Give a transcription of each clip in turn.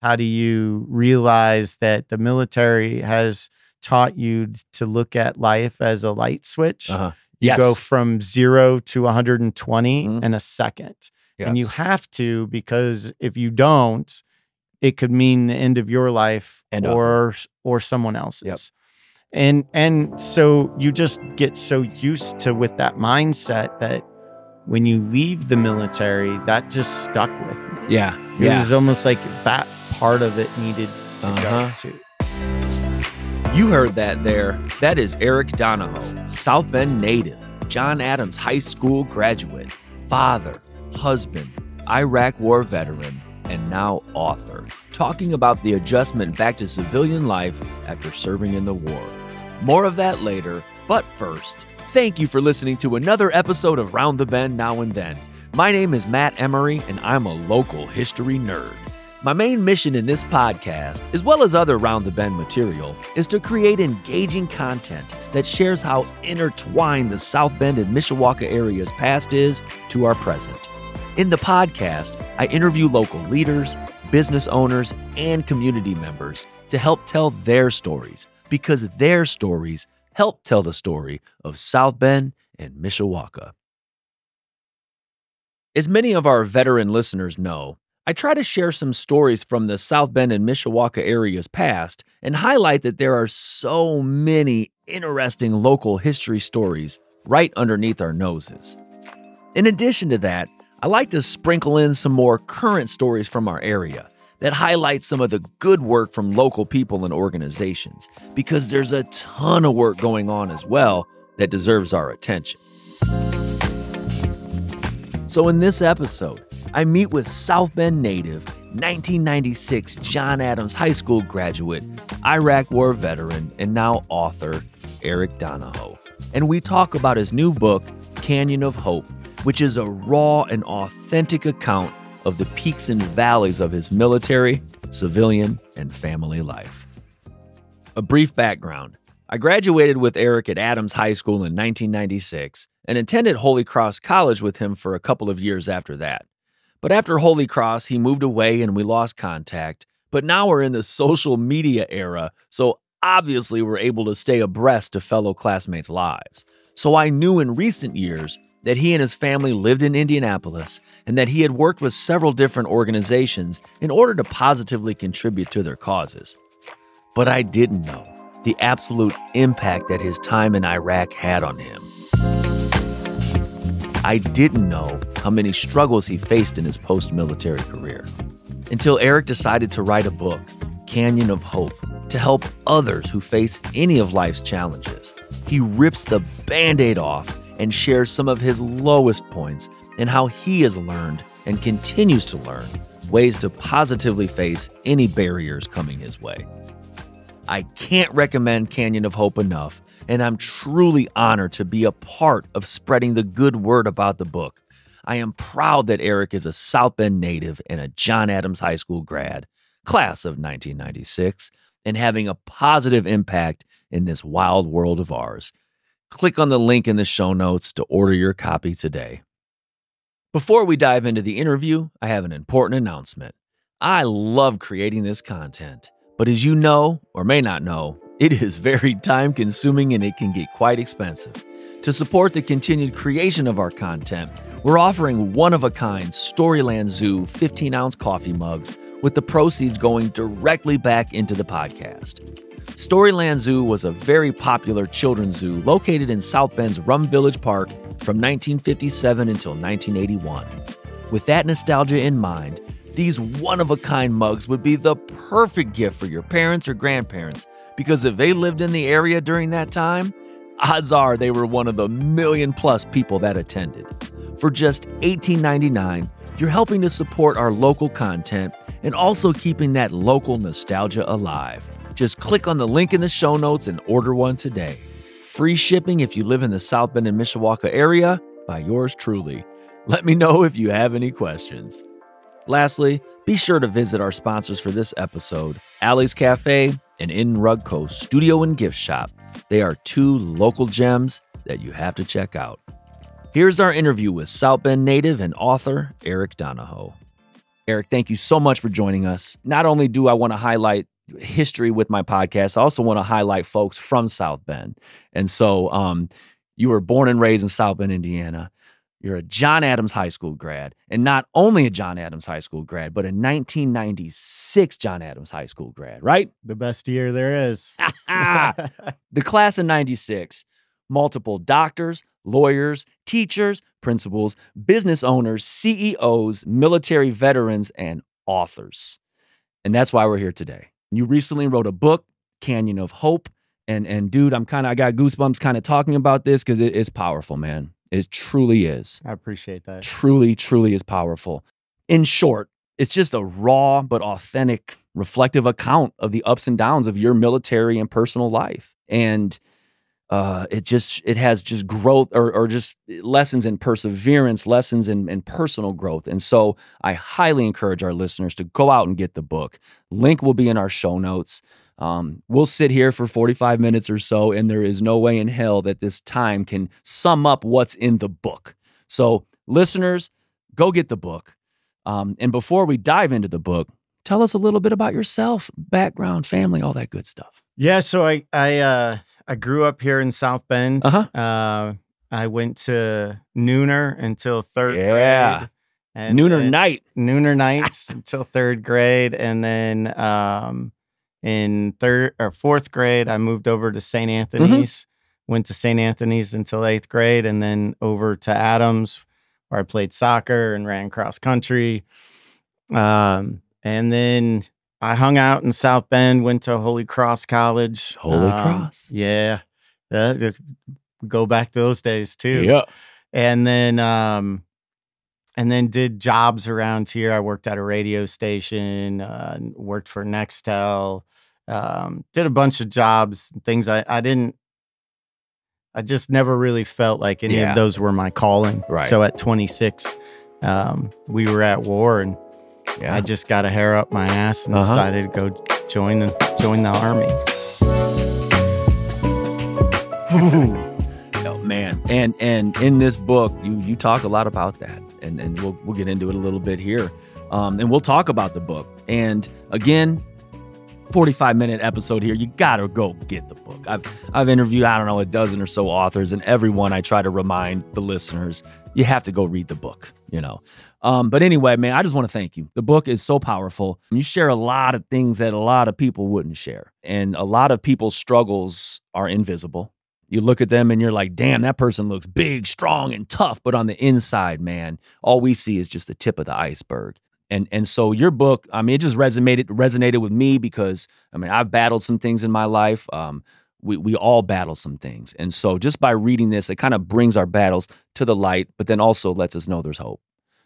How do you realize that the military has taught you to look at life as a light switch? You go from 0 to 120 in a second. Yes. And you have to, because if you don't, it could mean the end of your life or someone else's. Yep. And so you just get so used to with that mindset that when you leave the military, that just stuck with me. Yeah. It was almost like that part of it needed to go to. You heard that there. That is Eric Donoho, South Bend native, John Adams High School graduate, father, husband, Iraq War veteran, and now author, talking about the adjustment back to civilian life after serving in the war. More of that later, but first, thank you for listening to another episode of Round the Bend Now and Then. My name is Matt Emery, and I'm a local history nerd. My main mission in this podcast, as well as other Round the Bend material, is to create engaging content that shares how intertwined the South Bend and Mishawaka area's past is to our present. In the podcast, I interview local leaders, business owners, and community members to help tell their stories, because their stories help tell the story of South Bend and Mishawaka. As many of our veteran listeners know, I try to share some stories from the South Bend and Mishawaka area's past and highlight that there are so many interesting local history stories right underneath our noses. In addition to that, I like to sprinkle in some more current stories from our area that highlight some of the good work from local people and organizations, because there's a ton of work going on as well that deserves our attention. So in this episode, I meet with South Bend native, 1996 John Adams High School graduate, Iraq War veteran, and now author, Eric Donoho. And we talk about his new book, Canyon of Hope, which is a raw and authentic account of the peaks and valleys of his military, civilian, and family life. A brief background. I graduated with Eric at Adams High School in 1996 and attended Holy Cross College with him for a couple of years after that. But after Holy Cross, he moved away and we lost contact. But now we're in the social media era, so obviously we're able to stay abreast of fellow classmates' lives. So I knew in recent years that he and his family lived in Indianapolis and that he had worked with several different organizations in order to positively contribute to their causes. But I didn't know the absolute impact that his time in Iraq had on him. I didn't know how many struggles he faced in his post-military career until Eric decided to write a book, Canyon of Hope, to help others who face any of life's challenges. He rips the bandaid off and shares some of his lowest points and how he has learned and continues to learn ways to positively face any barriers coming his way. I can't recommend Canyon of Hope enough, and I'm truly honored to be a part of spreading the good word about the book. I am proud that Eric is a South Bend native and a John Adams High School grad, class of 1996, and having a positive impact in this wild world of ours. Click on the link in the show notes to order your copy today. Before we dive into the interview, I have an important announcement. I love creating this content, but as you know, or may not know, it is very time-consuming and it can get quite expensive. To support the continued creation of our content, we're offering one-of-a-kind Storyland Zoo 15-ounce coffee mugs with the proceeds going directly back into the podcast. Storyland Zoo was a very popular children's zoo located in South Bend's Rum Village Park from 1957 until 1981. With that nostalgia in mind, these one-of-a-kind mugs would be the perfect gift for your parents or grandparents, because if they lived in the area during that time, odds are they were one of the million-plus people that attended. For just $18.99, you're helping to support our local content and also keeping that local nostalgia alive. Just click on the link in the show notes and order one today. Free shipping if you live in the South Bend and Mishawaka area by yours truly. Let me know if you have any questions. Lastly, be sure to visit our sponsors for this episode, Alley's Cafe and In Rug Co. Studio and Gift Shop. They are two local gems that you have to check out. Here's our interview with South Bend native and author Eric Donoho. Eric, thank you so much for joining us. Not only do I want to highlight history with my podcast, I also want to highlight folks from South Bend. And so you were born and raised in South Bend, Indiana. You're a John Adams High School grad, and not only a John Adams High School grad, but a 1996 John Adams High School grad, right? The best year there is. The class of 96, multiple doctors, lawyers, teachers, principals, business owners, CEOs, military veterans, and authors. And that's why we're here today. You recently wrote a book, Canyon of Hope. And dude, I got goosebumps kind of talking about this because it is powerful, man. It truly is. I appreciate that. Truly, truly is powerful. In short, it's just a raw but authentic, reflective account of the ups and downs of your military and personal life. And it has just growth or just lessons in perseverance, lessons in personal growth. And so I highly encourage our listeners to go out and get the book. Link will be in our show notes. We'll sit here for 45 minutes or so, and there is no way in hell that this time can sum up what's in the book. So listeners, go get the book. And before we dive into the book, tell us a little bit about yourself, background, family, all that good stuff. Yeah, so I grew up here in South Bend. I went to Nooner until third grade. And Nooner nights until third grade. And then in fourth grade, I moved over to St. Anthony's. Went to St. Anthony's until eighth grade, and then over to Adams, where I played soccer and ran cross country. And then I hung out in South Bend, went to Holy Cross College. Holy Cross. Yeah. Just go back to those days too. Yeah. And then did jobs around here. I worked at a radio station, worked for Nextel, did a bunch of jobs, things I just never really felt like any of those were my calling. Right. So at 26, we were at war, and I just got a hair up my ass and decided to go join the army. Oh man, and in this book, you talk a lot about that, and we'll get into it a little bit here, and we'll talk about the book. And again, 45-minute episode here. You gotta go get the book. I've interviewed, I don't know, a dozen or so authors, and everyone I try to remind the listeners, you have to go read the book, you know. But anyway, man, I just want to thank you. The book is so powerful. You share a lot of things that a lot of people wouldn't share, and a lot of people's struggles are invisible. You look at them and you're like, damn, that person looks big, strong, and tough. But on the inside, man, all we see is just the tip of the iceberg. And so your book, I mean, it just resonated with me because, I mean, I've battled some things in my life. We all battle some things. And so just by reading this, it kind of brings our battles to the light, but then also lets us know there's hope.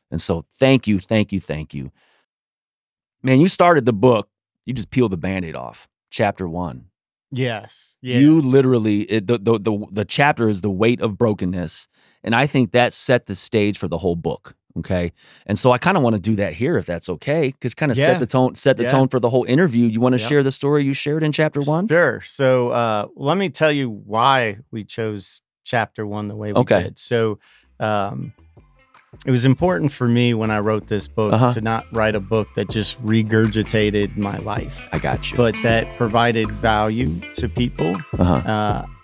And so thank you, thank you, thank you. Man, you started the book, you just peeled the bandaid off. Chapter 1. Yes. Yeah. You literally, the chapter is the weight of brokenness. And I think that set the stage for the whole book. Okay. And so I kind of want to do that here, if that's okay, because kind of set the tone for the whole interview. You want to share the story you shared in chapter 1? Sure. So let me tell you why we chose chapter 1 the way we did. So it was important for me when I wrote this book to not write a book that just regurgitated my life. I got you. But that provided value to people.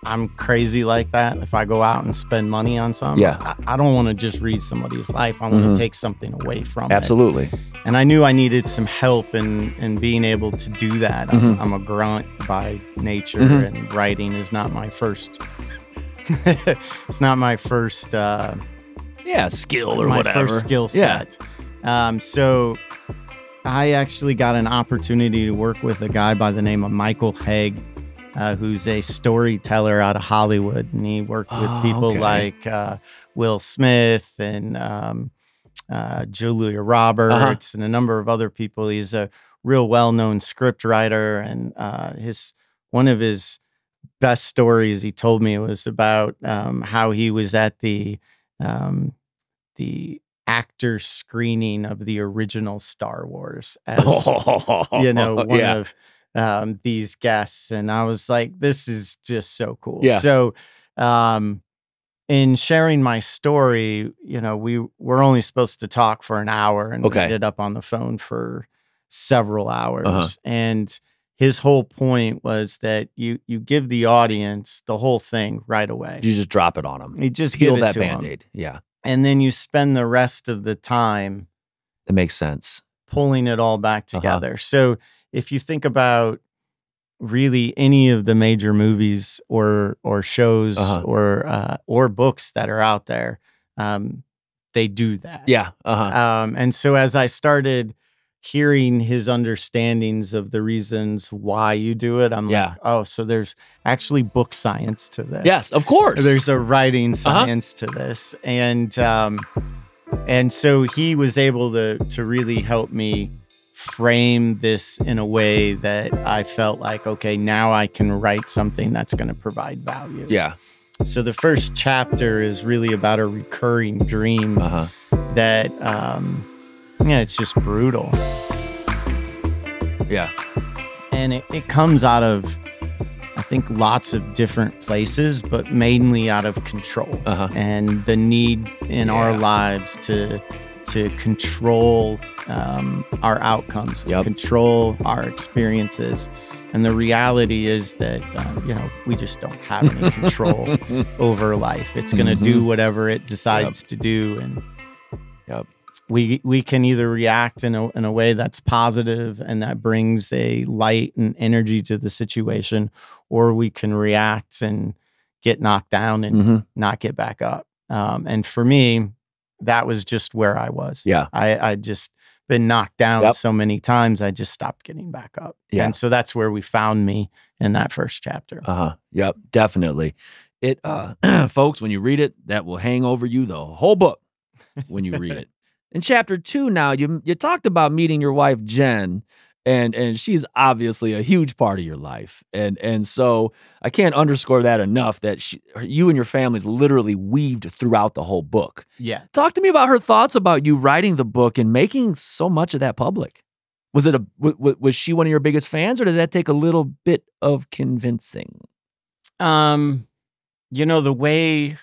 I'm crazy like that. If I go out and spend money on something, I don't want to just read somebody's life. I want to take something away from it. Absolutely. And I knew I needed some help in being able to do that. I'm a grunt by nature, and writing is not my first. It's not my first. Skill or my whatever. First skill set. So I actually got an opportunity to work with a guy by the name of Michael Haig, who's a storyteller out of Hollywood. And he worked with people like Will Smith and Julia Roberts and a number of other people. He's a real well-known script writer. And one of his best stories he told me was about how he was at the actor screening of the original Star Wars as one of these guests, and I was like, this is just so cool. So in sharing my story, you know, we were only supposed to talk for an hour, and we ended up on the phone for several hours. And his whole point was that you give the audience the whole thing right away. You just drop it on them. You just peel give it that to bandaid. them. Yeah. And then you spend the rest of the time. It makes sense. Pulling it all back together. So if you think about really any of the major movies or shows or books that are out there, they do that. Yeah. And so as I started hearing his understandings of the reasons why you do it, I'm like, oh, so there's actually book science to this. Yes, of course. There's a writing science to this. And so he was able to really help me frame this in a way that I felt like, okay, now I can write something that's going to provide value. Yeah. So the first chapter is really about a recurring dream that, it's just brutal. Yeah. And it comes out of, I think, lots of different places, but mainly out of control and the need in our lives to control our outcomes, to control our experiences. And the reality is that, we just don't have any control over life. It's going to do whatever it decides to do. And we can either react in a way that's positive and that brings a light and energy to the situation, or we can react and get knocked down and not get back up. And for me, that was just where I was. Yeah. I just been knocked down so many times, I just stopped getting back up. Yeah. And so that's where we found me in that first chapter. Yep, definitely. It folks, when you read it, that will hang over you the whole book when you read it. In chapter 2 now, you talked about meeting your wife, Jen, and she's obviously a huge part of your life. And so I can't underscore that enough, that you and your family's literally weaved throughout the whole book. Yeah. Talk to me about her thoughts about you writing the book and making so much of that public. Was she one of your biggest fans, or did that take a little bit of convincing? The way...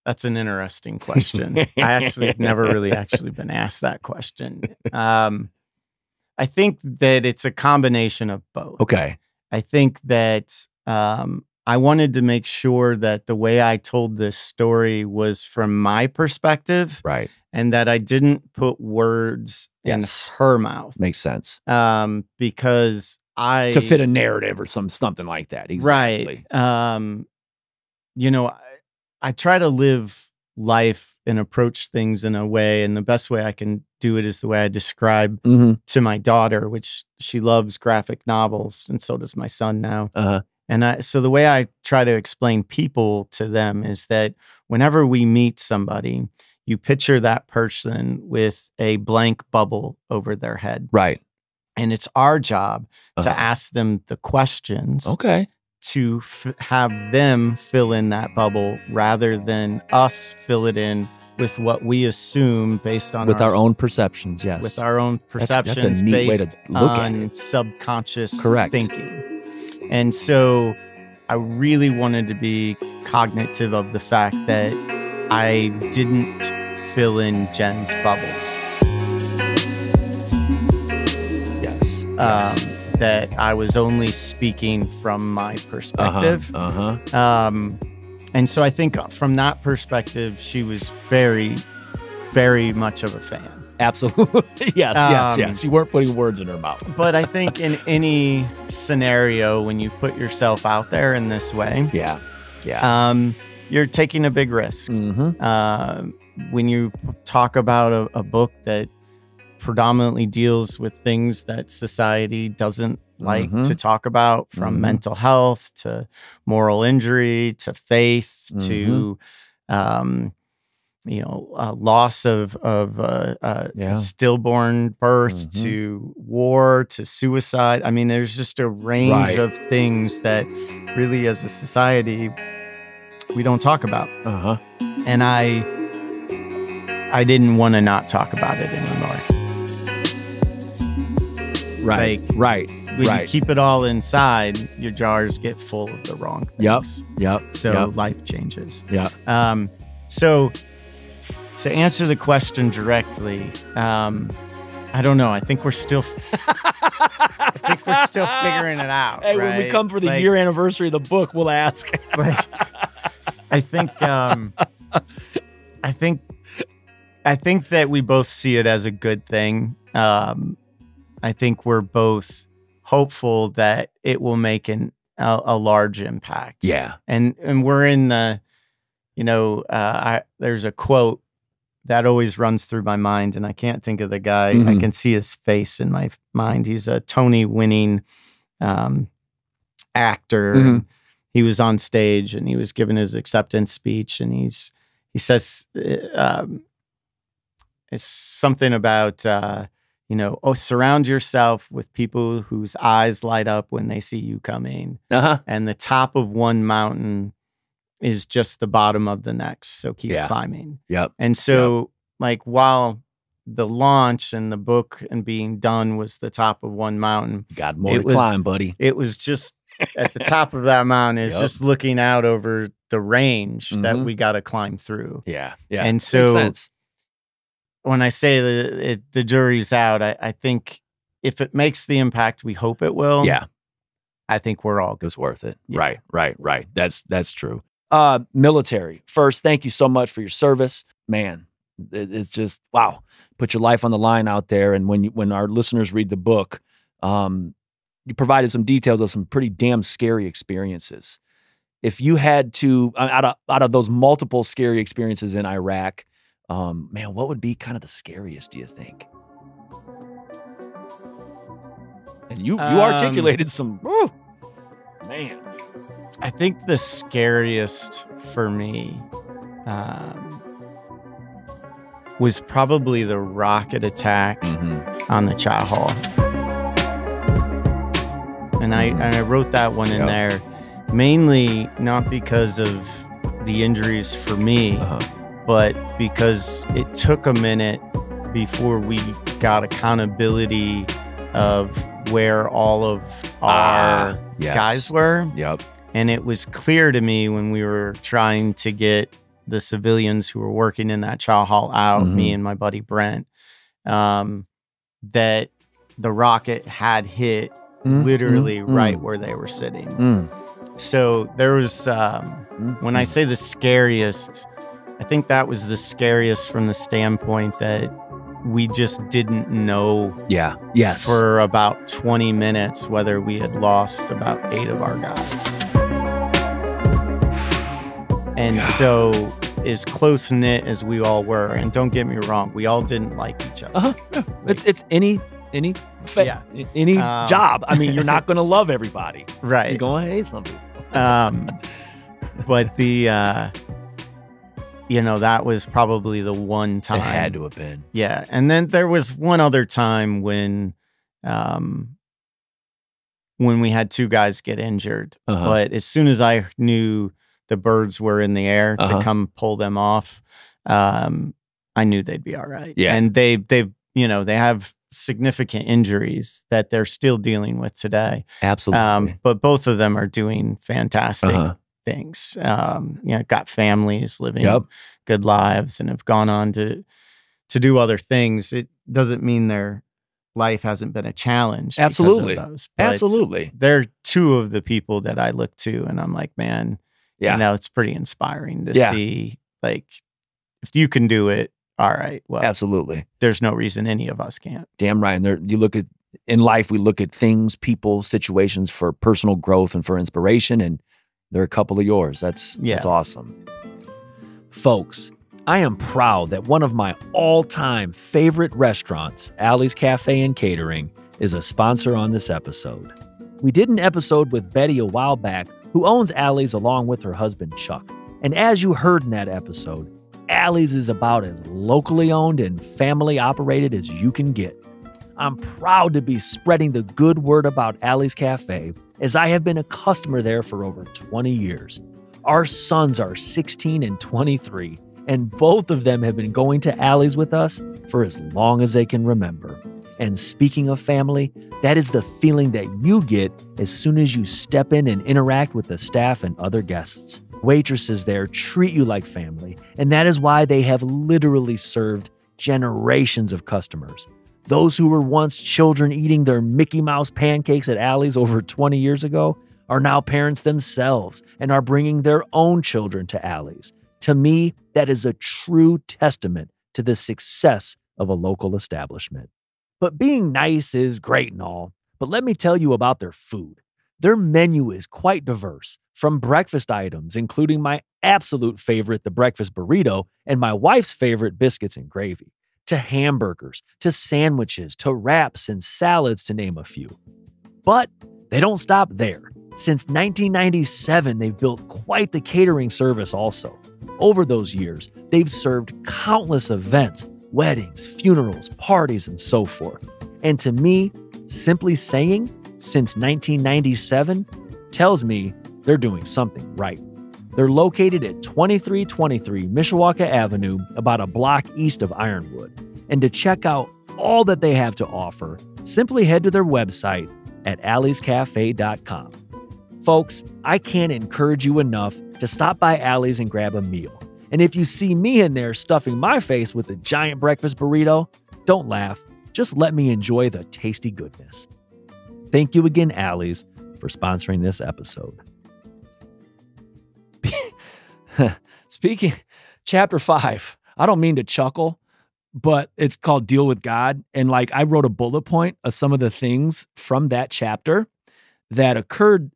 That's an interesting question. I actually have never really been asked that question. I think that it's a combination of both. Okay. I think that I wanted to make sure that the way I told this story was from my perspective. Right. And that I didn't put words in her mouth. Makes sense. Because to fit a narrative or something like that. Exactly. Right. I try to live life and approach things in a way, and the best way I can do it is the way I describe to my daughter, which she loves graphic novels, and so does my son now. And so the way I try to explain people to them is that whenever we meet somebody, you picture that person with a blank bubble over their head. Right. And it's our job to ask them the questions. Okay. To have them fill in that bubble rather than us fill it in with what we assume based on our own perceptions. Yes, with our own perceptions. That's a neat based way to look on at it. Subconscious thinking. And so I really wanted to be cognitive of the fact that I didn't fill in Jen's bubbles. Yes. That I was only speaking from my perspective. And so I think from that perspective, she was very, very much of a fan. Absolutely. Yes. You weren't putting words in her mouth. But I think in any scenario, when you put yourself out there in this way, you're taking a big risk. When you talk about a book that predominantly deals with things that society doesn't like to talk about, from mental health to moral injury to faith to loss of stillborn birth to war to suicide. I mean, there's just a range of things that really, as a society, we don't talk about. And I didn't want to not talk about it anymore. Right. Like, Right. when you keep it all inside, your jars get full of the wrong things. Yep. So life changes. Yeah. So to answer the question directly, I don't know. I think we're still figuring it out. Hey, right? When we come for the year anniversary of the book, we'll ask. I think that we both see it as a good thing. I think we're both hopeful that it will make a large impact. Yeah. And we're in the, there's a quote that always runs through my mind, and I can't think of the guy. Mm-hmm. I can see his face in my mind. He's a Tony-winning actor. Mm-hmm. And he was on stage and he was giving his acceptance speech, and he says it's something about surround yourself with people whose eyes light up when they see you coming, and the top of one mountain is just the bottom of the next. So keep climbing. Yep. And so while the launch and the book and being done was the top of one mountain, got more to climb, buddy. It was just at the top of that mountain is just looking out over the range that we got to climb through. Yeah. Yeah. And so makes sense. When I say the jury's out, I think if it makes the impact we hope it will, I think we're all good. It's worth it. Yeah. Right. That's true. Military. First, thank you so much for your service. Man, it's just, wow. Put your life on the line out there. And when our listeners read the book, you provided some details of some pretty damn scary experiences. If you had to, out of those multiple scary experiences in Iraq, man, what would be kind of the scariest, do you think? And you articulated some, man. I think the scariest for me was probably the rocket attack on the chow hall. And I wrote that one in there, mainly not because of the injuries for me, but because it took a minute before we got accountability of where all of our guys were. Yep. And it was clear to me when we were trying to get the civilians who were working in that chow hall out, me and my buddy Brent, that the rocket had hit literally right where they were sitting. So there was, when I say the scariest, I think that was the scariest from the standpoint that we just didn't know for about 20 minutes whether we had lost about 8 of our guys. And so as close-knit as we all were, and don't get me wrong, we all didn't like each other. It's any job. I mean, you're not going to love everybody. Right. You're going to hate some people. But the, that was probably the one time. It had to have been. Yeah. And then there was one other time when we had 2 guys get injured. But as soon as I knew the birds were in the air to come pull them off, I knew they'd be all right. Yeah. And they have significant injuries that they're still dealing with today. Absolutely. But both of them are doing fantastic things. Got families, living good lives, and have gone on to do other things. It doesn't mean their life hasn't been a challenge. Absolutely. Because of those, absolutely. They're 2 of the people that I look to, and I'm like, man, it's pretty inspiring to see, like, if you can do it, all right. Well, absolutely. There's no reason any of us can't. Damn right. And you look at, in life, we look at things, people, situations for personal growth and for inspiration, and there are a couple of yours. That's awesome. Folks, I am proud that one of my all-time favorite restaurants, Allie's Cafe and Catering, is a sponsor on this episode. We did an episode with Betty a while back, who owns Allie's along with her husband, Chuck. And as you heard in that episode, Allie's is about as locally owned and family operated as you can get. I'm proud to be spreading the good word about Allie's Cafe, as I have been a customer there for over 20 years. Our sons are 16 and 23, and both of them have been going to Allie's with us for as long as they can remember. And speaking of family, that is the feeling that you get as soon as you step in and interact with the staff and other guests. Waitresses there treat you like family, and that is why they have literally served generations of customers. Those who were once children eating their Mickey Mouse pancakes at Allie's over 20 years ago are now parents themselves and are bringing their own children to Allie's. To me, that is a true testament to the success of a local establishment. But being nice is great and all, but let me tell you about their food. Their menu is quite diverse, from breakfast items, including my absolute favorite, the breakfast burrito, and my wife's favorite, biscuits and gravy, to hamburgers, to sandwiches, to wraps and salads, to name a few. But they don't stop there. Since 1997, they've built quite the catering service also. Over those years, they've served countless events, weddings, funerals, parties, and so forth. And to me, simply saying, since 1997, tells me they're doing something right. They're located at 2323 Mishawaka Avenue, about a block east of Ironwood. And to check out all that they have to offer, simply head to their website at alliescafe.com. Folks, I can't encourage you enough to stop by Allie's and grab a meal. And if you see me in there stuffing my face with a giant breakfast burrito, don't laugh. Just let me enjoy the tasty goodness. Thank you again, Allie's, for sponsoring this episode. Speaking, chapter 5, I don't mean to chuckle, but it's called Deal with God. And like I wrote a bullet point of some of the things from that chapter that occurred.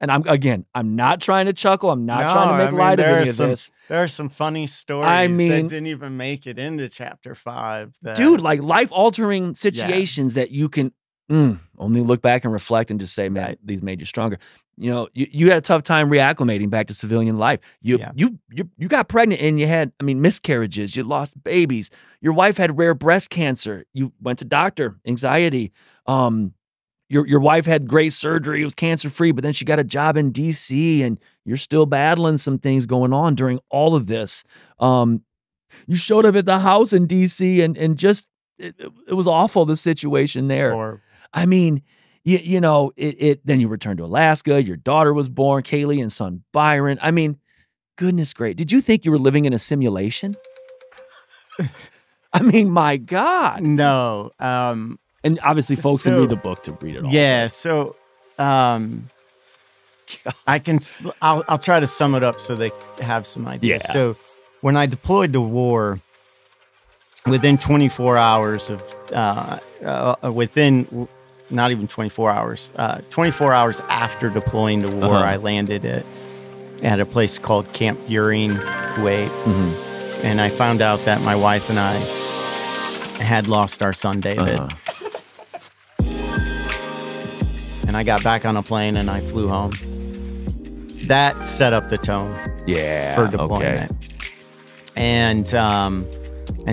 And I'm not trying to chuckle. I'm not trying to make light of any of this. There are some funny stories that didn't even make it into chapter 5. Dude, like life-altering situations that you can only look back and reflect and just say, man, these made you stronger. You know, you had a tough time reacclimating back to civilian life. You got pregnant and you had, miscarriages. You lost babies. Your wife had rare breast cancer. You went to doctor, anxiety. Your wife had great surgery. It was cancer-free, but then she got a job in D.C. and you're still battling some things going on during all of this. You showed up at the house in D.C. and just, it was awful, the situation there. Then you returned to Alaska. Your daughter was born, Kaylee, and son Byron. Goodness great. Did you think you were living in a simulation? My God. No. And obviously folks can read the book to read it all. Yeah. So, I'll try to sum it up so they have some ideas. Yeah. So when I deployed to war, within 24 hours of, not even 24 hours, 24 hours after deploying to war, I landed at a place called Camp Urine, Kuwait. Mm-hmm. And I found out that my wife and I had lost our son, David. And I got back on a plane and I flew home. That set up the tone for deployment. Okay. And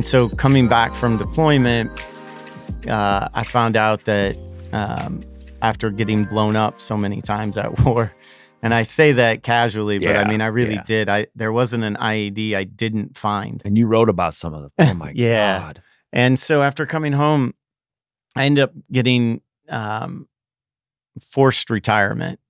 so coming back from deployment, I found out that after getting blown up so many times at war, and I say that casually, but I really did. There wasn't an IED I didn't find. And you wrote about some of them. Oh my God. And so after coming home, I ended up getting forced retirement.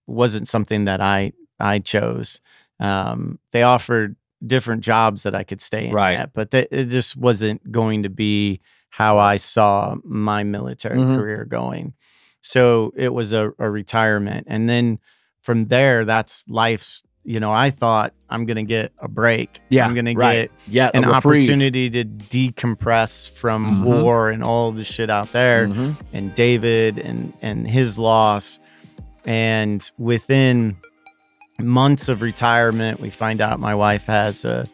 Wasn't something that I chose. They offered different jobs that I could stay in at, but it just wasn't going to be how I saw my military career going. So it was a retirement. And then from there, that's life's, I thought I'm going to get a break. Yeah, I'm going to get an opportunity to decompress from war and all the shit out there and David and his loss. And within months of retirement, we find out my wife has a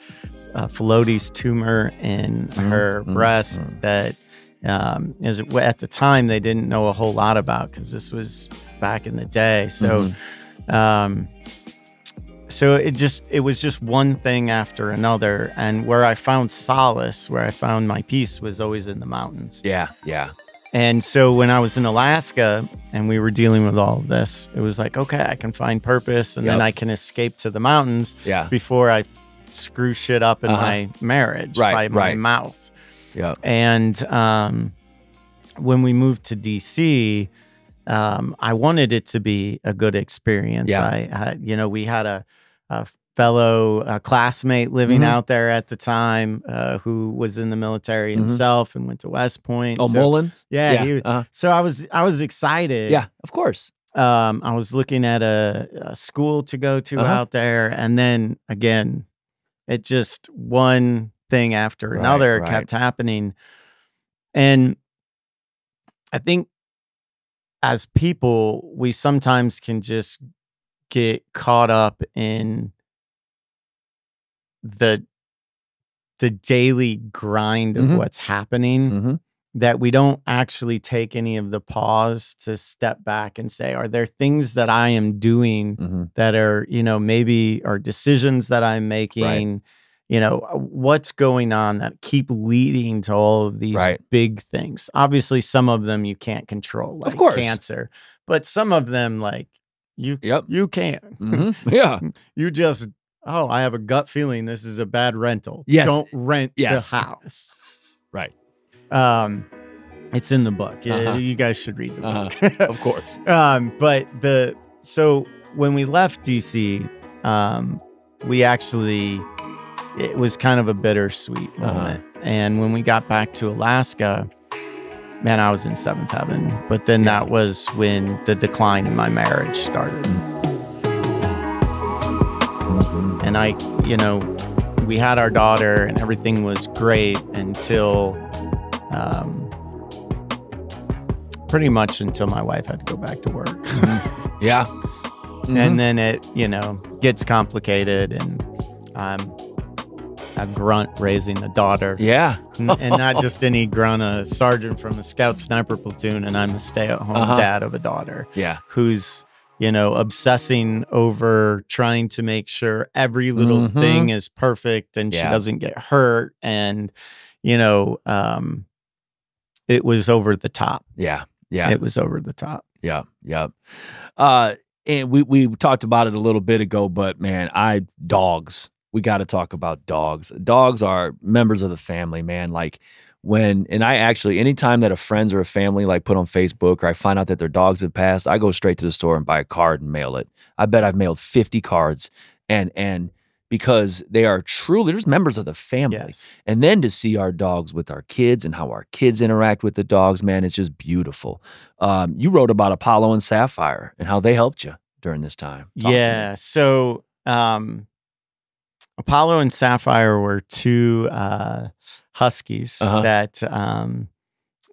Phyllodes tumor in her breast that at the time they didn't know a whole lot about because this was back in the day. So so it was just one thing after another. And where I found solace, where I found my peace, was always in the mountains. Yeah. And so when I was in Alaska and we were dealing with all of this, it was like, okay, I can find purpose and then I can escape to the mountains before I screw shit up in my marriage by my mouth. Yeah. And when we moved to DC, I wanted it to be a good experience. Yeah. We had a fellow classmate living out there at the time who was in the military himself and went to West Point. Oh, Mullen? Yeah. So I was excited. Yeah, of course. I was looking at a school to go to out there. And then again, it just one thing after another kept happening. And I think as people, we sometimes can just get caught up in the daily grind of what's happening, that we don't actually take any of the pause to step back and say, are there things that I am doing that are, maybe are decisions that I'm making, what's going on that keep leading to all of these big things. Obviously, some of them you can't control, like of course. Cancer, but some of them, like you can. Yeah. You just, I have a gut feeling this is a bad rental. Yes. Don't rent the house. Right. It's in the book. You guys should read the book. Of course. So when we left DC, it was kind of a bittersweet moment. And when we got back to Alaska, man, I was in seventh heaven. But then that was when the decline in my marriage started. And we had our daughter and everything was great until pretty much until my wife had to go back to work. Yeah. And then it, gets complicated, and I'm a grunt raising a daughter. Yeah. And not just any grunt, a sergeant from a scout sniper platoon, and I'm a stay-at-home dad of a daughter. Yeah. Who's, obsessing over trying to make sure every little thing is perfect and she doesn't get hurt. And, it was over the top. Yeah. Yeah. It was over the top. Yeah. Yeah. And we talked about it a little bit ago, but man, dogs. We got to talk about dogs. Dogs are members of the family, man. Like anytime that a friends or a family like put on Facebook, or I find out that their dogs have passed, I go straight to the store and buy a card and mail it. I bet I've mailed 50 cards, and because they are truly, there's members of the family. Yes. And then to see our dogs with our kids and how our kids interact with the dogs, man, it's just beautiful. You wrote about Apollo and Sapphire and how they helped you during this time. Talk to me. So Apollo and Sapphire were two huskies that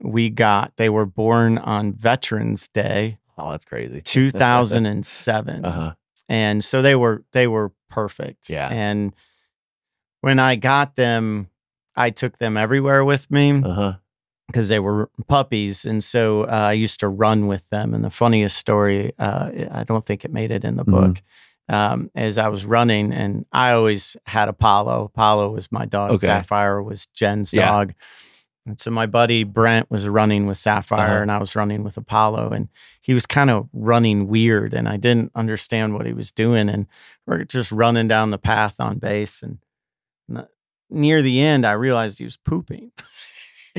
we got. They were born on Veterans Day. Oh, that's crazy. 2007. And so they were perfect. Yeah. And when I got them, I took them everywhere with me because they were puppies. And so I used to run with them. And the funniest story, I don't think it made it in the book, as I was running, and I always had Apollo. Apollo was my dog. Okay. Sapphire was Jen's dog. And so my buddy Brent was running with Sapphire and I was running with Apollo, and he was kind of running weird and I didn't understand what he was doing. And we're just running down the path on base. And near the end, I realized he was pooping.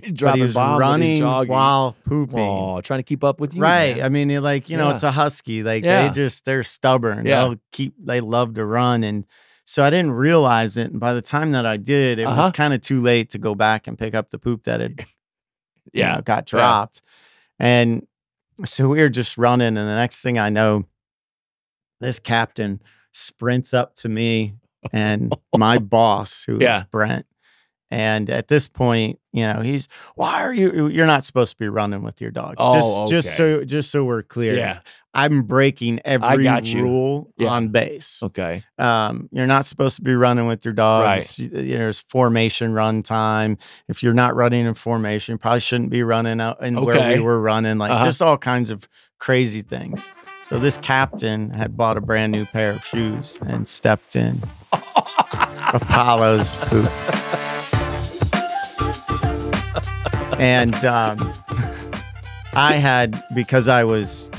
He's driving bombs running while pooping. Oh, trying to keep up with you. Right. Man. I mean, it's a husky. Like they're stubborn. Yeah. They love to run. And so I didn't realize it. And by the time that I did, it was kind of too late to go back and pick up the poop that had got dropped. And so we were just running. And the next thing I know, this captain sprints up to me and my boss, who is Brent. And at this point, he's, you're not supposed to be running with your dogs. Just so we're clear. Yeah. I'm breaking every rule on base. Okay. You're not supposed to be running with your dogs. Right. There's formation run time. If you're not running in formation, you probably shouldn't be running out in where we were running, just all kinds of crazy things. So this captain had bought a brand new pair of shoes and stepped in Apollo's poop. And I had, because I was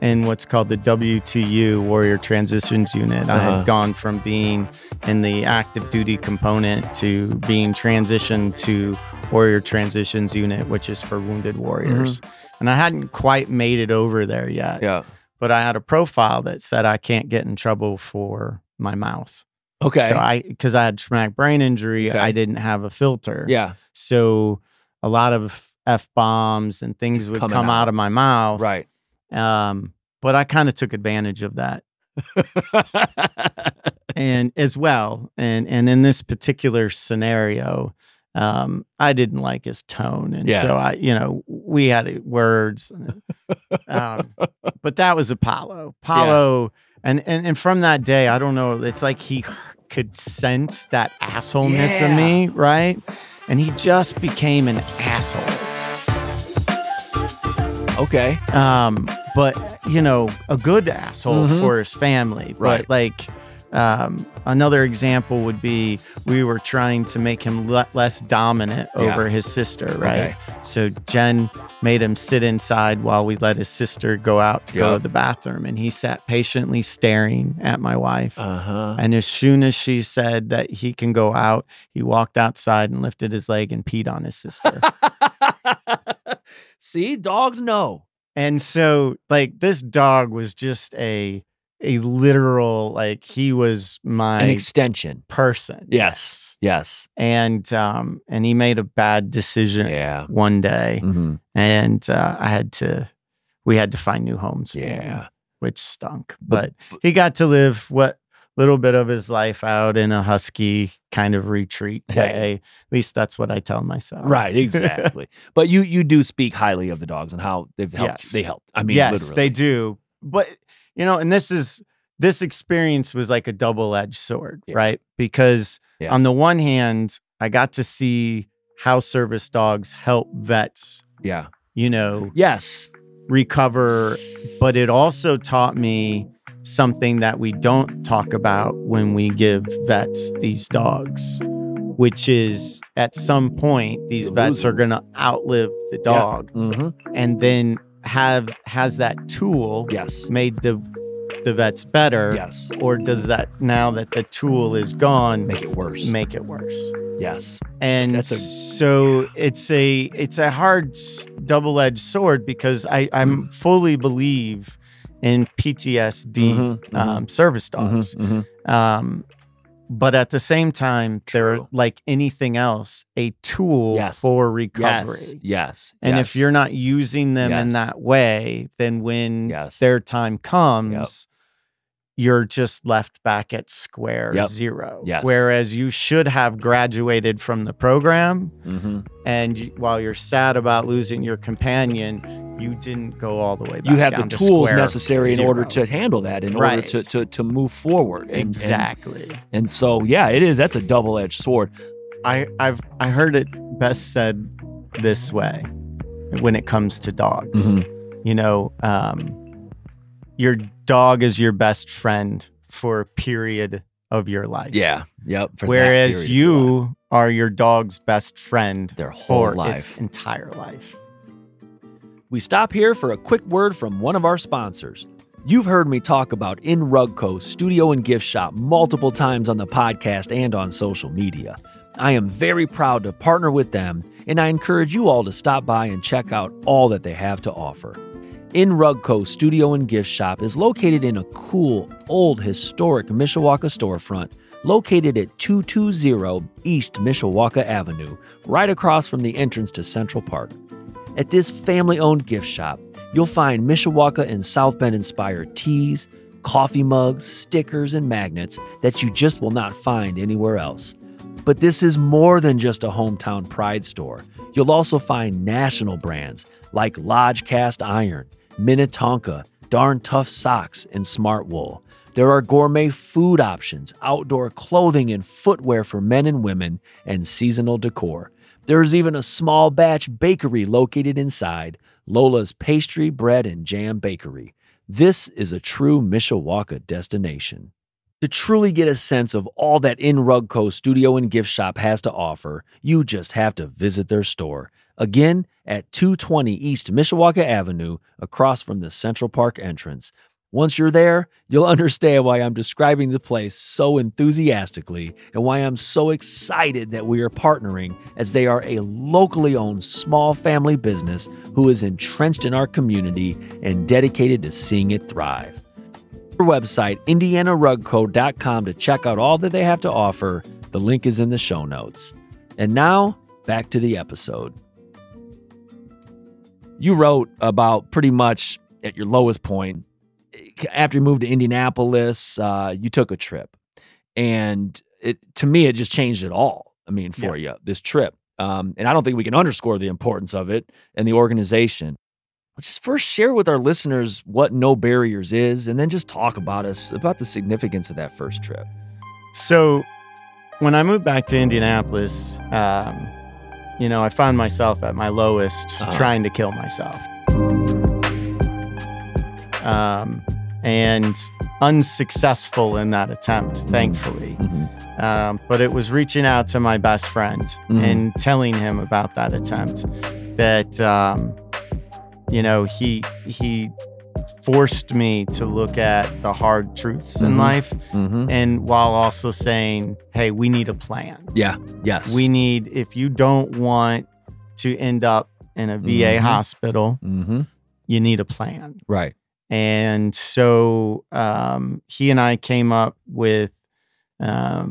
in what's called the WTU, Warrior Transitions Unit. I had gone from being in the active duty component to being transitioned to Warrior Transitions Unit, which is for wounded warriors. And I hadn't quite made it over there yet. Yeah. But I had a profile that said I can't get in trouble for my mouth. Okay. So because I had traumatic brain injury, I didn't have a filter. Yeah. So a lot of F-bombs and things would come out of my mouth. Right. But I kind of took advantage of that. And as well, and in this particular scenario, I didn't like his tone. And so we had words. But that was Apollo. And from that day, I don't know, it's like he could sense that assholeness in me, right? And he just became an asshole. Okay. But a good asshole for his family. Right. But like another example would be we were trying to make him less dominant over his sister, right? Okay. So Jen made him sit inside while we let his sister go out to go to the bathroom, and he sat patiently staring at my wife. And as soon as she said that he can go out, he walked outside and lifted his leg and peed on his sister. See, dogs know. And so, like, this dog was just a literal, like, he was an extension person. Yes. And he made a bad decision one day, and we had to find new homes for him, which stunk. But he got to live what little bit of his life out in a husky kind of retreat way. At least that's what I tell myself. Right, exactly. But you do speak highly of the dogs and how they've helped. Yes. They help. I mean, yes, literally. they do. But and this experience was like a double-edged sword, right? Because on the one hand, I got to see how service dogs help vets. Yes. Recover, but it also taught me something that we don't talk about when we give vets these dogs, which is at some point these vets are going to outlive the dog, and then has that tool made the vets better, or does that, now that the tool is gone, make it worse? Yes. And so it's a hard double-edged sword, because I'm fully believe in PTSD service dogs. But at the same time, they're like anything else, a tool for recovery. Yes. And if you're not using them in that way, then when their time comes, you're just left back at square zero. Whereas you should have graduated from the program. And while you're sad about losing your companion, you didn't go all the way back. You have the tools necessary in order to handle that, in order to move forward. Exactly. And so, it is. That's a double-edged sword. I heard it best said this way when it comes to dogs. Your dog is your best friend for a period of your life. Whereas you are your dog's best friend their whole life, its entire life. We stop here for a quick word from one of our sponsors. You've heard me talk about In Rugco Studio and Gift Shop multiple times on the podcast and on social media. I am very proud to partner with them, and I encourage you all to stop by and check out all that they have to offer. In Rugco Studio and Gift Shop is located in a cool, old, historic Mishawaka storefront located at 220 East Mishawaka Avenue, right across from the entrance to Central Park. At this family-owned gift shop, you'll find Mishawaka and South Bend-inspired teas, coffee mugs, stickers, and magnets that you just will not find anywhere else. But this is more than just a hometown pride store. You'll also find national brands like Lodge Cast Iron, Minnetonka, Darn Tough Socks, and Smart Wool. There are gourmet food options, outdoor clothing and footwear for men and women, and seasonal decor. There's even a small batch bakery located inside, Lola's Pastry, Bread, and Jam Bakery. This is a true Mishawaka destination. To truly get a sense of all that In Rugco Studio and Gift Shop has to offer, you just have to visit their store. Again, at 220 East Mishawaka Avenue, across from the Central Park entrance. Once you're there, you'll understand why I'm describing the place so enthusiastically and why I'm so excited that we are partnering, as they are a locally owned small family business who is entrenched in our community and dedicated to seeing it thrive. Their website, indianarugco.com, to check out all that they have to offer. The link is in the show notes. And now, back to the episode. You wrote about pretty much at your lowest point. After you moved to Indianapolis, you took a trip. And to me, it just changed it all. I mean, for you, this trip. And I don't think we can underscore the importance of it and the organization. Let's just first share with our listeners what No Barriers is, and then just talk about the significance of that first trip. So when I moved back to Indianapolis, I found myself at my lowest trying to kill myself. And unsuccessful in that attempt, thankfully. But it was reaching out to my best friend and telling him about that attempt, that, he forced me to look at the hard truths in life, and while also saying, hey, we need a plan. Yes. If you don't want to end up in a VA hospital, you need a plan. Right. And so he and I came up with a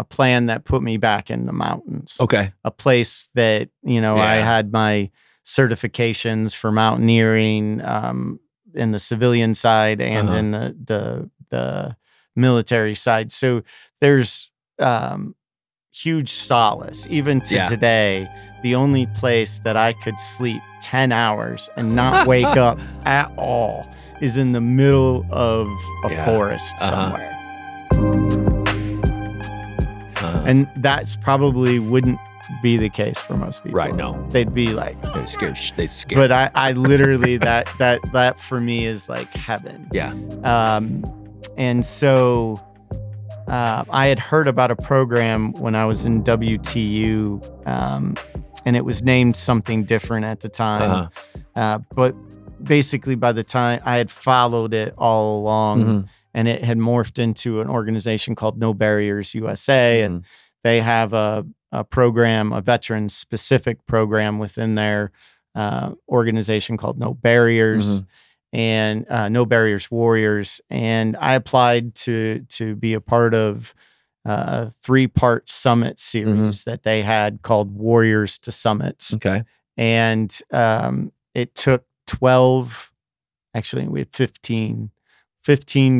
plan that put me back in the mountains. Okay. A place that, I had my certifications for mountaineering in the civilian side and in the military side. So there's huge solace. Even to today, the only place that I could sleep 10 hours and not wake up at all is in the middle of a forest somewhere. And that's probably wouldn't be the case for most people. Right, no. They'd be like, they scared. But I literally, that for me is like heaven. Yeah. And so I had heard about a program when I was in WTU, and it was named something different at the time. But basically, by the time I had followed it all along, and it had morphed into an organization called No Barriers USA, and they have a program, a veteran-specific program within their organization called No Barriers, and No Barriers Warriors. And I applied to be a part of a 3-part summit series that they had called Warriors to Summits. Okay. And it took 12, actually we had 15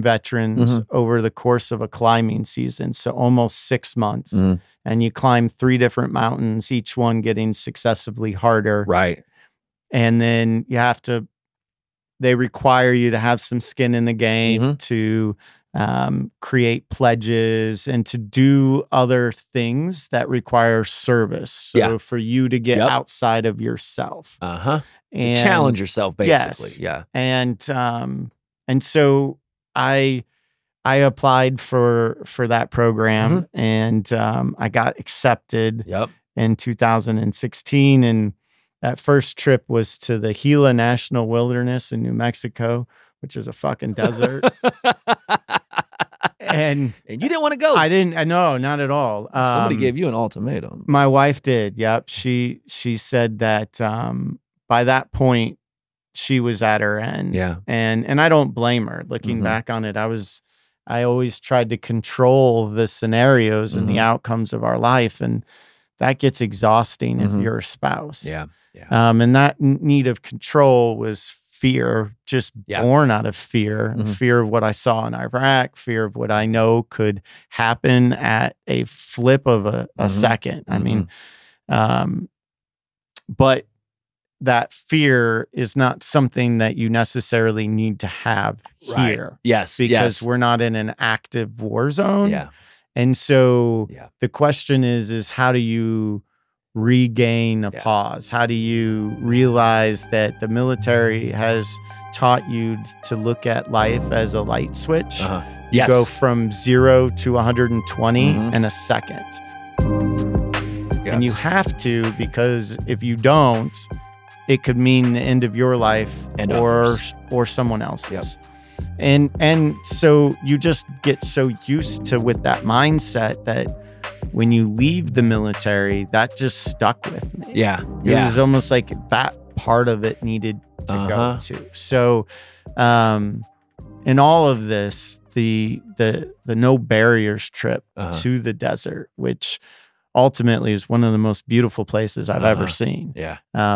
veterans over the course of a climbing season. So almost 6 months. And you climb 3 different mountains, each one getting successively harder. Right. And then they require you to have some skin in the game, to create pledges and to do other things that require service. So for you to get outside of yourself. And challenge yourself, basically. Yes. And so I applied for that program, and I got accepted in 2016. And that first trip was to the Gila National Wilderness in New Mexico, which is a fucking desert. And you didn't want to go. I didn't. No, not at all. Somebody gave you an ultimatum. My wife did. Yep. She said that by that point she was at her end. Yeah. And I don't blame her. Looking back on it, I always tried to control the scenarios and the outcomes of our life, and that gets exhausting if you're a spouse. Yeah. And that need of control was fear, just born out of fear. Fear of what I saw in Iraq, fear of what I know could happen at a flip of a second. I mean, but that fear is not something that you necessarily need to have here. Right. Yes. Because we're not in an active war zone. Yeah. And so the question is how do you regain a pause? How do you realize that the military has taught you to look at life as a light switch? You go from 0 to 120 in a second. And you have to, because if you don't, it could mean the end of your life or someone else's. And so you just get so used to with that mindset that when you leave the military, that just stuck with me. It was almost like that part of it needed to go to. So in all of this, the no barriers trip to the desert, which ultimately is one of the most beautiful places I've ever seen.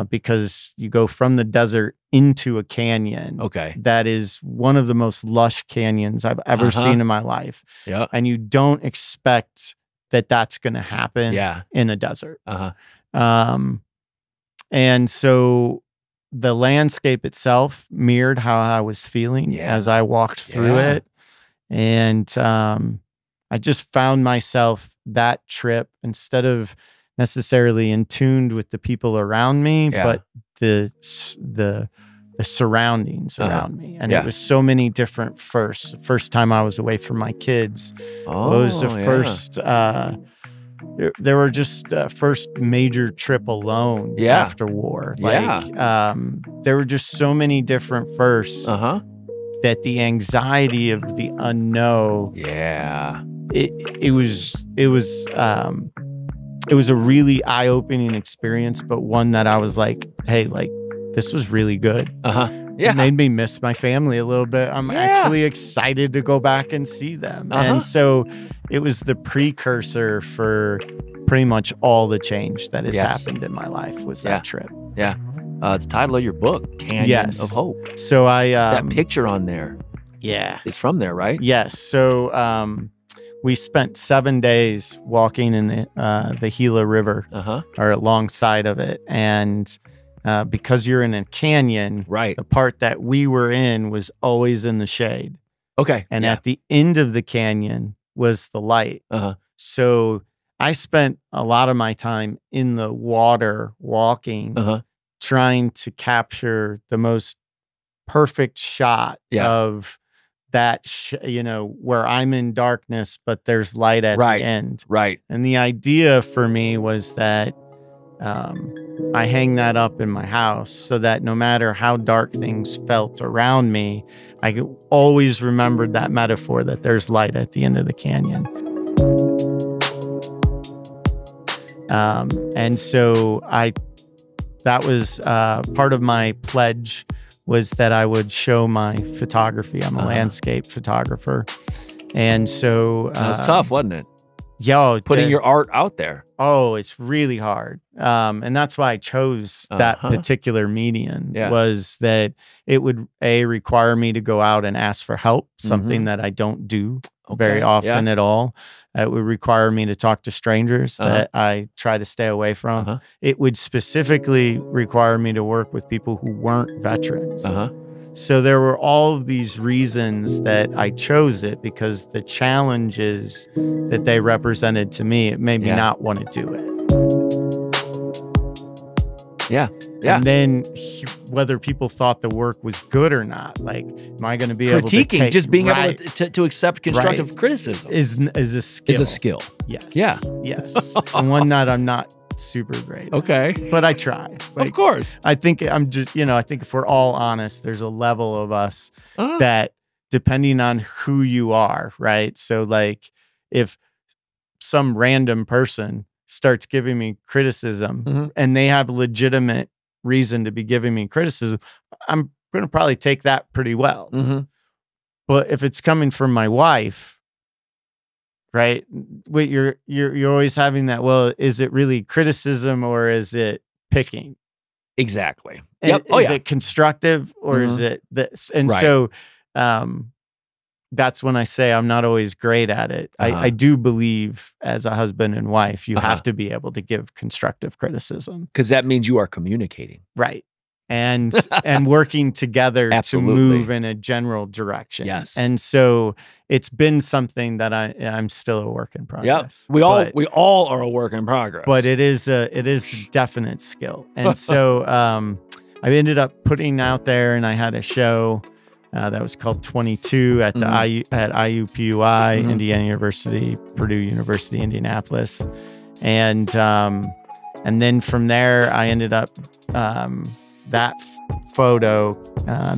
Because you go from the desert into a canyon. That is one of the most lush canyons I've ever seen in my life. And you don't expect that that's going to happen in a desert. And so the landscape itself mirrored how I was feeling as I walked through it. And I just found myself that trip, instead of necessarily in tune with the people around me, but the surroundings around me. And it was so many different firsts. The first time I was away from my kids was the first, there were just first major trip alone after war. There were just so many different firsts that the anxiety of the unknown, it was a really eye-opening experience, but one that I was like, hey, like, this was really good. It made me miss my family a little bit. I'm actually excited to go back and see them. And so it was the precursor for pretty much all the change that has happened in my life was that trip. It's the title of your book, Canyon of Hope. So that picture on there is from there, right? Yes. So we spent 7 days walking in the Gila River or alongside of it. And because you're in a canyon, the part that we were in was always in the shade. And at the end of the canyon was the light. So I spent a lot of my time in the water walking, trying to capture the most perfect shot of that, where I'm in darkness, but there's light at the end. And the idea for me was that I hang that up in my house so that no matter how dark things felt around me, I could always remember that metaphor that there's light at the end of the canyon. And so that was part of my pledge, was that I would show my photography. I'm a landscape photographer. And so that was tough, wasn't it? Putting your art out there. Oh, it's really hard. And that's why I chose that particular medium, was that it would require me to go out and ask for help, something that I don't do very often at all. It would require me to talk to strangers that I try to stay away from. It would specifically require me to work with people who weren't veterans. So there were all of these reasons that I chose it, because the challenges that they represented to me, it made me not want to do it. And then whether people thought the work was good or not, like, am I going to be able to critiquing, just being able to accept constructive criticism is a skill. Is a skill. Yes. Yes. And one that I'm not super great at. But I try. Of course. I think I'm just, I think if we're all honest, there's a level of us that, depending on who you are, right? So like, if some random person starts giving me criticism and they have legitimate reason to be giving me criticism, I'm going to probably take that pretty well. But if it's coming from my wife, right? Wait, you're always having that. Well, is it really criticism or is it picking? Exactly. Is it constructive or is it this? And so, that's when I say I'm not always great at it. I do believe, as a husband and wife, you have to be able to give constructive criticism, because that means you are communicating, right? And working together to move in a general direction. Yes. And so it's been something that I'm still a work in progress. We all are a work in progress. But it is a definite skill. And so I ended up putting out there, and I had a show that was called 22 at the IUPUI, Indiana University, Purdue University, Indianapolis. And And then from there, I ended up, that photo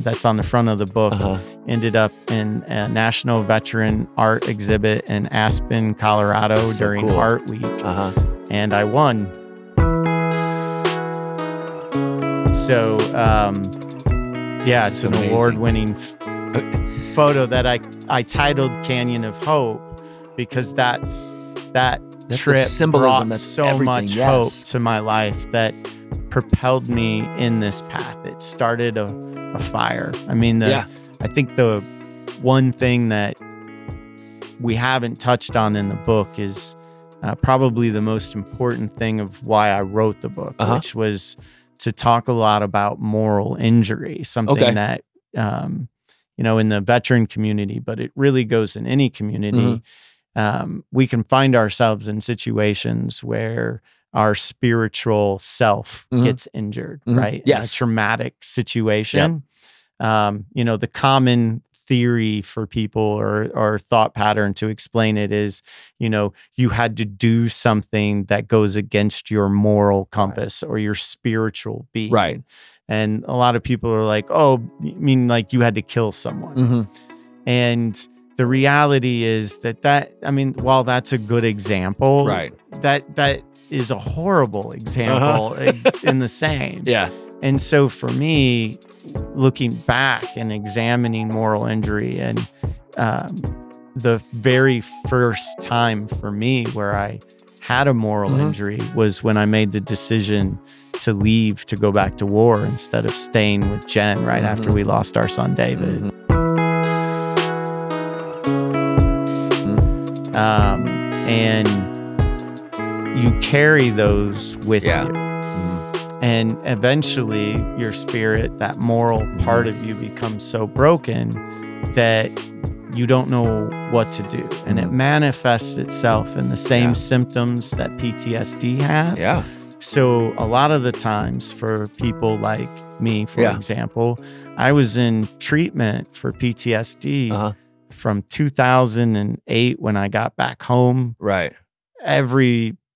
that's on the front of the book ended up in a National Veteran Art exhibit in Aspen, Colorado during Art Week. And I won. So, yeah, it's an award-winning photo that I titled Canyon of Hope, because that's trip brought so much hope to my life that propelled me in this path. It started a fire. I mean, I think the one thing that we haven't touched on in the book is probably the most important thing of why I wrote the book, which was to talk a lot about moral injury, something that, you know, in the veteran community, but it really goes in any community. We can find ourselves in situations where our spiritual self gets injured, right? Yes. In a traumatic situation. You know, the common theory for people or thought pattern to explain it is, you know, you had to do something that goes against your moral compass or your spiritual being. Right. And a lot of people are like, oh, you mean like you had to kill someone. And the reality is that, I mean, while that's a good example, that is a horrible example in the same. And so for me, looking back and examining moral injury, and the very first time for me where I had a moral injury was when I made the decision to leave to go back to war instead of staying with Jen right after we lost our son David. And you carry those with you. And eventually your spirit, that moral part of you, becomes so broken that you don't know what to do. And it manifests itself in the same symptoms that PTSD have. So a lot of the times for people like me, for example, I was in treatment for PTSD from 2008 when I got back home.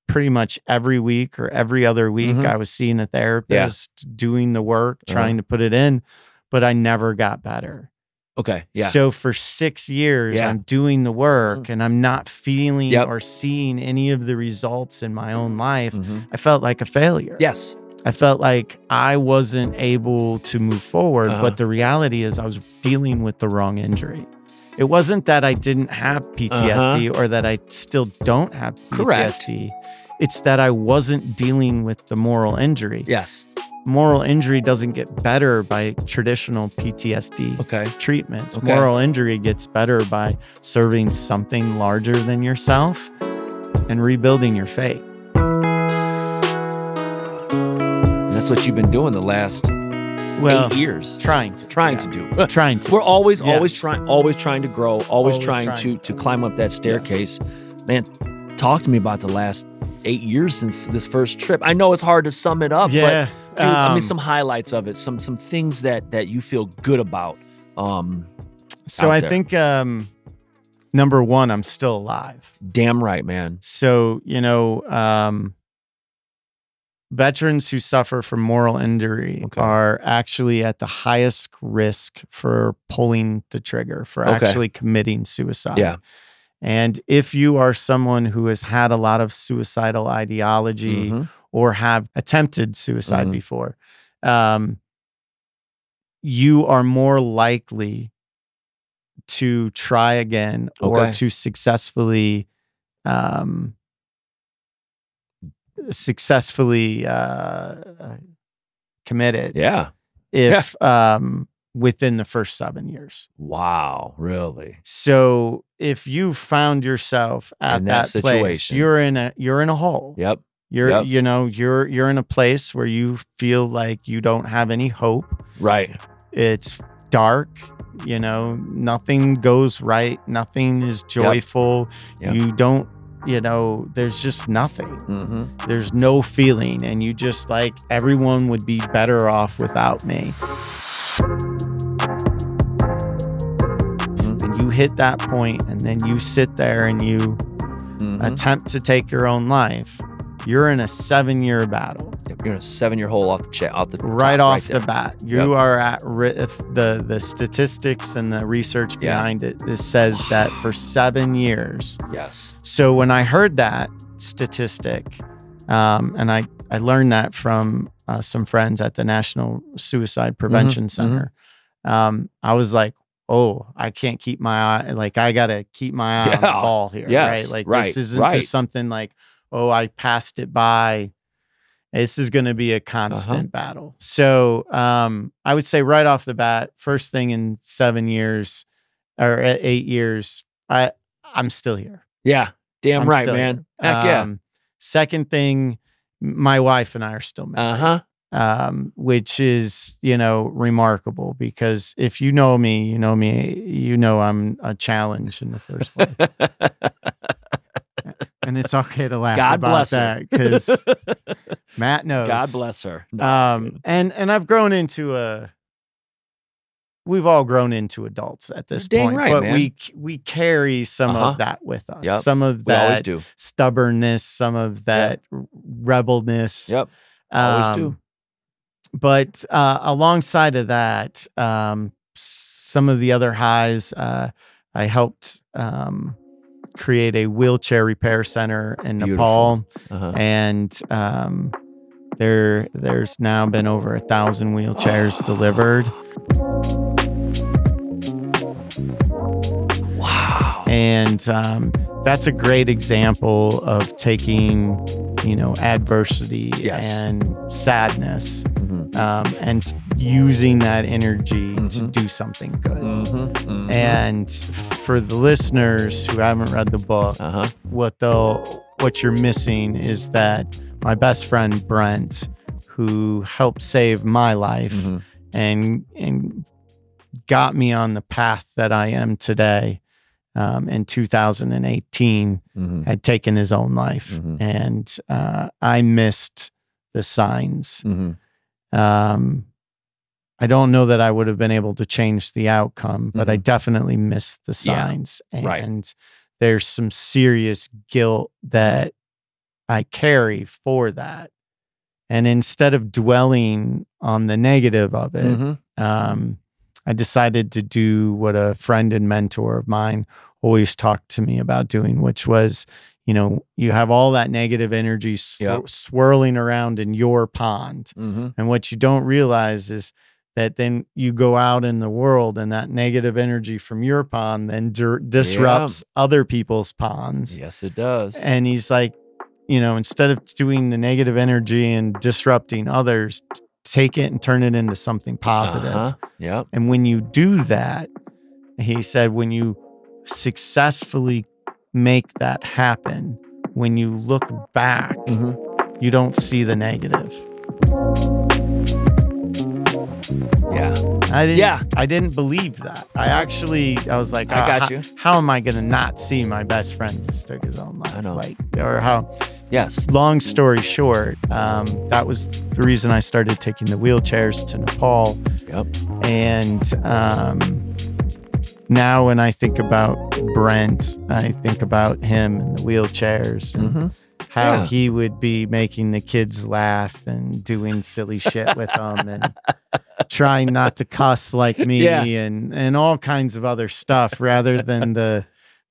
Pretty much every week or every other week, I was seeing a therapist, doing the work, trying to put it in, but I never got better. So for 6 years, I'm doing the work and I'm not feeling or seeing any of the results in my own life. I felt like a failure. I felt like I wasn't able to move forward, but the reality is I was dealing with the wrong injury. It wasn't that I didn't have PTSD or that I still don't have PTSD. It's that I wasn't dealing with the moral injury. Moral injury doesn't get better by traditional PTSD treatments. Moral injury gets better by serving something larger than yourself and rebuilding your faith. And that's what you've been doing the last 8 years. Trying to do. We're always trying to grow, always trying to climb up that staircase. Man, talk to me about the last 8 years since this first trip. I know it's hard to sum it up, but dude, I mean, some highlights of it, some things that you feel good about. So I think number one, I'm still alive. Damn right, man. So, you know, veterans who suffer from moral injury are actually at the highest risk for pulling the trigger, for actually committing suicide. And if you are someone who has had a lot of suicidal ideology or have attempted suicide before, you are more likely to try again or to successfully commit it. If within the first 7 years. Wow, really? So if you found yourself at that situation, place, you're in a hole. You're in a place where you feel like you don't have any hope. It's dark, you know, nothing goes right, nothing is joyful. You don't, you know, there's just nothing. There's no feeling, and you just like, everyone would be better off without me. And you hit that point, and then you sit there and you attempt to take your own life. you're in a 7-year battle. You're in a 7-year hole off the right top, off the bat. You are at the statistics and the research behind it says that for 7 years. Yes. So when I heard that statistic, and I learned that from some friends at the National Suicide Prevention Center, I was like, oh, I can't keep my eye. Like, I got to keep my eye on the ball here. Yes, right? Like, this isn't just something like, oh, I passed it by. This is going to be a constant battle. So I would say right off the bat, first thing in 7 years or 8 years, I'm still here. Yeah. Damn right, man. Heck yeah. Second thing, my wife and I are still married. Which is, remarkable, because if you know me, you know I'm a challenge in the first place. And it's okay to laugh about that, because Matt knows. God bless her. No, and I've grown into we've all grown into adults at this point, right, but man. we carry some of that with us. Yep. Some of We always that do. stubbornness, some of that rebelness. Yep. Always do. But alongside of that, some of the other highs, I helped create a wheelchair repair center in Nepal, and there's now been over 1,000 wheelchairs delivered. Wow! And that's a great example of taking, adversity and sadness, and using that energy to do something good. And for the listeners who haven't read the book, what you're missing is that my best friend Brent, who helped save my life and got me on the path that I am today, in 2018, had taken his own life. And I missed the signs. I don't know that I would have been able to change the outcome, but I definitely missed the signs. And there's some serious guilt that I carry for that. And instead of dwelling on the negative of it, I decided to do what a friend and mentor of mine always talked to me about doing, which was, you have all that negative energy swirling around in your pond. And what you don't realize is that then you go out in the world, and that negative energy from your pond then disrupts other people's ponds. Yes, it does. And he's like, instead of doing the negative energy and disrupting others, take it and turn it into something positive. And when you do that, he said, when you successfully make that happen, when you look back, you don't see the negative. I didn't believe that. I was like, I got you. How am I going to not see my best friend just took his own life? I know. Or how. Yes. Long story short, that was the reason I started taking the wheelchairs to Nepal. And now when I think about Brent, I think about him and the wheelchairs and how he would be making the kids laugh and doing silly shit with them and trying not to cuss like me and all kinds of other stuff, rather than the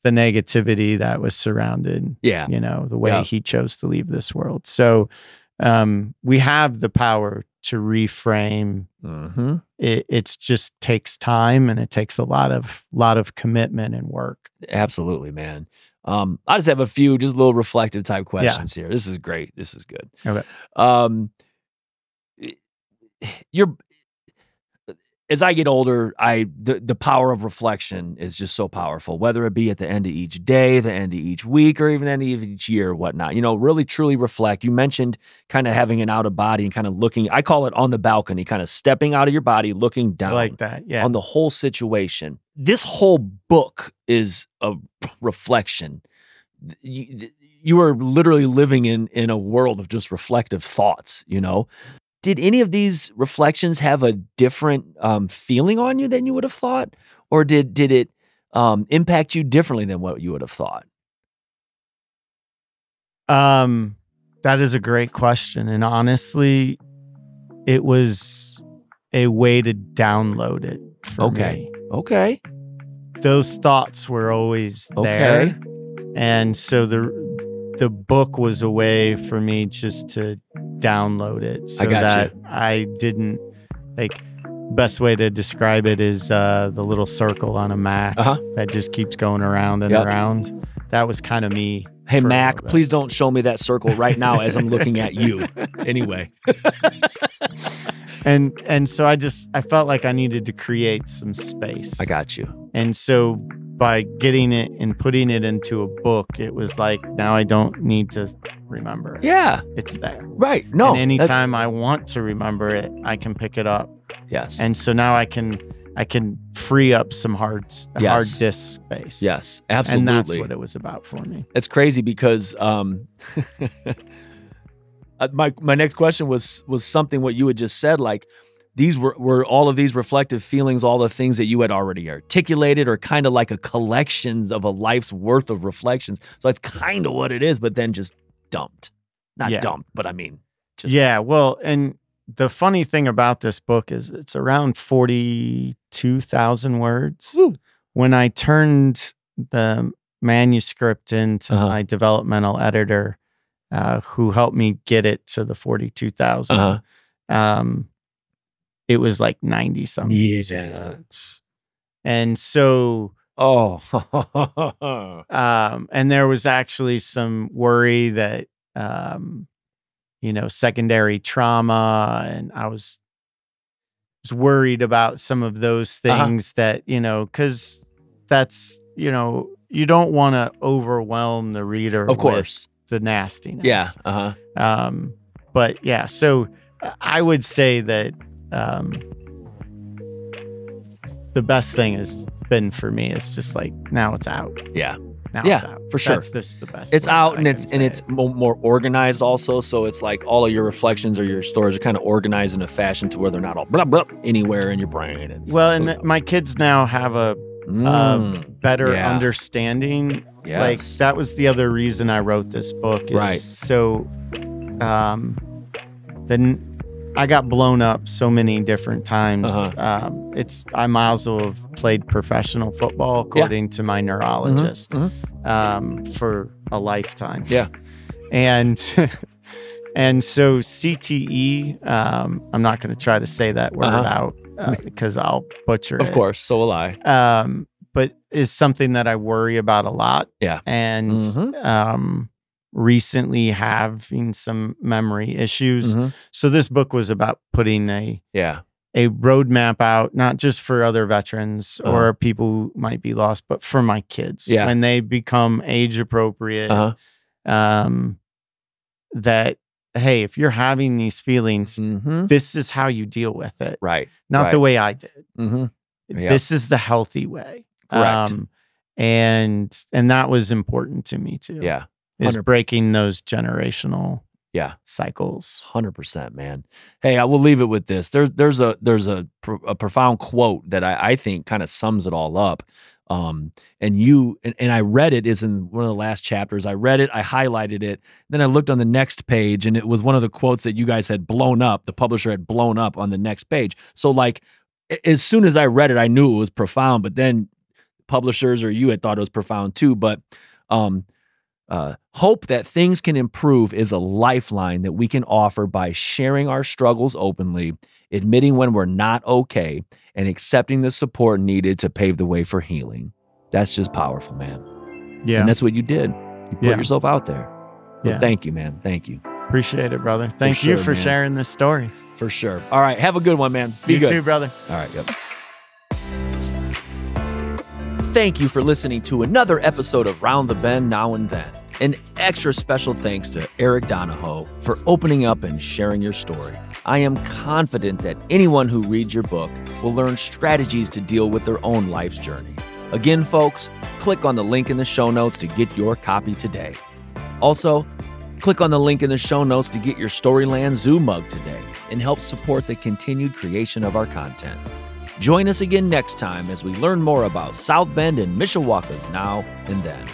negativity that was surrounded, the way he chose to leave this world. So we have the power to reframe. It's just takes time, and it takes a lot of commitment and work. Absolutely, man. I just have a few little reflective type questions here. This is great. This is good. Okay. As I get older, the power of reflection is just so powerful, whether it be at the end of each day, the end of each week, or even the end of each year or whatnot. Really truly reflect. You mentioned kind of having an out of body and kind of looking, I call it on the balcony, kind of stepping out of your body, looking down like that, on the whole situation. This whole book is a reflection. You are literally living in a world of just reflective thoughts, Did any of these reflections have a different feeling on you than you would have thought? Or did it impact you differently than what you would have thought? That is a great question. And honestly, it was a way to download it for me. Okay. Those thoughts were always there. And so the book was a way for me just to download it so that I didn't, like, best way to describe it is the little circle on a Mac that just keeps going around and around. That was kind of me. Hey, Mac, please don't show me that circle right now as I'm looking at you. Anyway. And so I felt like I needed to create some space. I got you. And so by getting it and putting it into a book, it was like, now I don't need to remember it. Yeah. It's there. Right. No. And anytime I want to remember it, I can pick it up. Yes. And so now I can free up some hard disk space. Yes, absolutely. And that's what it was about for me. It's crazy because my next question was something what you had just said, like these were all of these reflective feelings, all the things that you had already articulated, or kind of like a collection of a life's worth of reflections. So that's kind of what it is, but then just dumped. Not dumped, but I mean just well, and the funny thing about this book is it's around 42,000 words. Woo. When I turned the manuscript into my developmental editor, who helped me get it to the 42,000, it was like 90 something. Yeah. And so, and there was actually some worry that, secondary trauma. And I was worried about some of those things that, because that's, you don't want to overwhelm the reader with the nastiness. Yeah. But yeah, so I would say that the best thing has been for me is just like, now it's out. Yeah. It's out. For sure. That's the best. It's out and it's more organized also. So it's like all of your reflections or your stories are kind of organized in a fashion to where they're not all blah, blah, anywhere in your brain. And my kids now have a better understanding. Yes. Like that was the other reason I wrote this book. Is so then I got blown up so many different times. I might as well have played professional football according to my neurologist for a lifetime. Yeah. And so CTE, I'm not going to try to say that word out because I'll butcher it. Of course, so will I. But is something that I worry about a lot. Yeah. And recently having some memory issues. So this book was about putting a roadmap out, not just for other veterans or people who might be lost, but for my kids when they become age appropriate. That, hey, if you're having these feelings, this is how you deal with it. Right. Not the way I did. This is the healthy way. Correct. And that was important to me too. Yeah. Is breaking those generational cycles. 100%, man. Hey, I will leave it with this. There's a profound quote that I think kind of sums it all up. And I read it is in one of the last chapters. I read it, I highlighted it. Then I looked on the next page and it was one of the quotes that you guys had blown up. The publisher had blown up on the next page. So like, as soon as I read it, I knew it was profound, but then publishers or you had thought it was profound too. But, hope that things can improve is a lifeline that we can offer by sharing our struggles openly, admitting when we're not okay, and accepting the support needed to pave the way for healing. That's just powerful, man. Yeah. And that's what you did. You put yourself out there. Well, thank you, man. Thank you. Appreciate it, brother. Thank you for sharing this story. For sure. All right. Have a good one, man. Be good. You too, brother. All right. Yep. Thank you for listening to another episode of Round the Bend Now and Then. An extra special thanks to Eric Donoho for opening up and sharing your story. I am confident that anyone who reads your book will learn strategies to deal with their own life's journey. Again, folks, click on the link in the show notes to get your copy today. Also, click on the link in the show notes to get your Storyland Zoo mug today and help support the continued creation of our content. Join us again next time as we learn more about South Bend and Mishawaka's Now and Then.